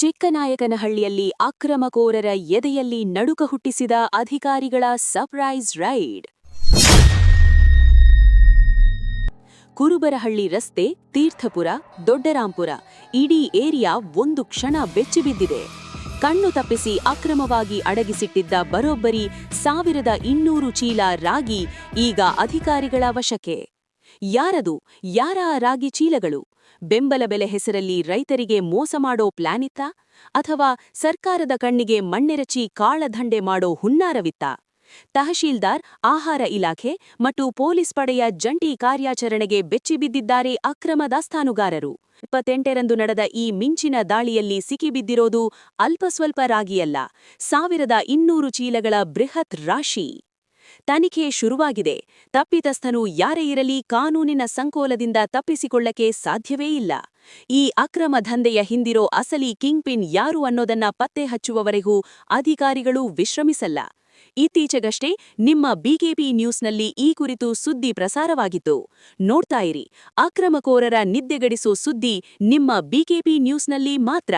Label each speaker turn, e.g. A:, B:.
A: ಚಿಕ್ಕನಾಯಕನಹಳ್ಳಿಯಲ್ಲಿ ಅಕ್ರಮಕೋರರ ಎದೆಯಲ್ಲಿ ನಡುಕ ಹುಟ್ಟಿಸಿದ ಅಧಿಕಾರಿಗಳ ಸರ್ಪ್ರೈಸ್ ರೈಡ್. ಕುರುಬರಹಳ್ಳಿ ರಸ್ತೆ, ತೀರ್ಥಪುರ, ದೊಡ್ಡರಾಂಪುರ ಇಡೀ ಏರಿಯಾ ಒಂದು ಕ್ಷಣ ಬೆಚ್ಚಿಬಿದ್ದಿದೆ. ಕಣ್ಣು ತಪ್ಪಿಸಿ ಅಕ್ರಮವಾಗಿ ಅಡಗಿಸಿಟ್ಟಿದ್ದ ಬರೋಬ್ಬರಿ 1200 ಚೀಲ ರಾಗಿ ಈಗ ಅಧಿಕಾರಿಗಳ ವಶಕ್ಕೆ. ಯಾರದು? ಯಾರ ರಾಗಿ ಚೀಲಗಳು? ಬೆಂಬಲ ಬೆಲೆ ಹೆಸರಲ್ಲಿ ರೈತರಿಗೆ ಮೋಸ ಮಾಡೋ ಪ್ಲಾನಿತ್ತ? ಅಥವಾ ಸರ್ಕಾರದ ಕಣ್ಣಿಗೆ ಮಣ್ಣೆರಚಿ ಕಾಳಧಂಡೆ ಮಾಡೋ ಹುನ್ನಾರವಿತ್ತ? ತಹಶೀಲ್ದಾರ್, ಆಹಾರ ಇಲಾಖೆ ಮತ್ತು ಪೊಲೀಸ್ ಪಡೆಯ ಜಂಟಿ ಕಾರ್ಯಾಚರಣೆಗೆ ಬೆಚ್ಚಿಬಿದ್ದಿದ್ದಾರೆ ಅಕ್ರಮ ದಾಸ್ತಾನುಗಾರರು. 28ರಂದು ನಡೆದ ಈ ಮಿಂಚಿನ ದಾಳಿಯಲ್ಲಿ ಸಿಕ್ಕಿಬಿದ್ದಿರೋದು ಅಲ್ಪಸ್ವಲ್ಪ ರಾಗಿಯಲ್ಲ, 1200 ಚೀಲಗಳ ಬೃಹತ್ ರಾಶಿ. ತನಿಖೆ ಶುರುವಾಗಿದೆ. ತಪ್ಪಿತಸ್ಥನು ಯಾರೇ ಇರಲಿ ಕಾನೂನಿನ ಸಂಕೋಲದಿಂದ ತಪ್ಪಿಸಿಕೊಳ್ಳಕ್ಕೆ ಸಾಧ್ಯವೇ ಇಲ್ಲ. ಈ ಅಕ್ರಮ ದಂಧೆಯ ಹಿಂದಿರೋ ಅಸಲಿ ಕಿಂಗ್ ಪಿನ್ ಯಾರು ಅನ್ನೋದನ್ನ ಪತ್ತೆ ಹಚ್ಚುವವರೆಗೂ ಅಧಿಕಾರಿಗಳು ವಿಶ್ರಮಿಸಲ್ಲ. ಇತ್ತೀಚೆಗಷ್ಟೇ ನಿಮ್ಮ ಬಿಕೆಪಿ ನ್ಯೂಸ್ನಲ್ಲಿ ಈ ಕುರಿತು ಸುದ್ದಿ ಪ್ರಸಾರವಾಗಿತ್ತು. ನೋಡ್ತಾ ಇರಿ, ಅಕ್ರಮಕೋರರ ನಿದ್ದೆಗೆಡಿಸೋ ಸುದ್ದಿ ನಿಮ್ಮ ಬಿಕೆಪಿ ನ್ಯೂಸ್ನಲ್ಲಿ ಮಾತ್ರ.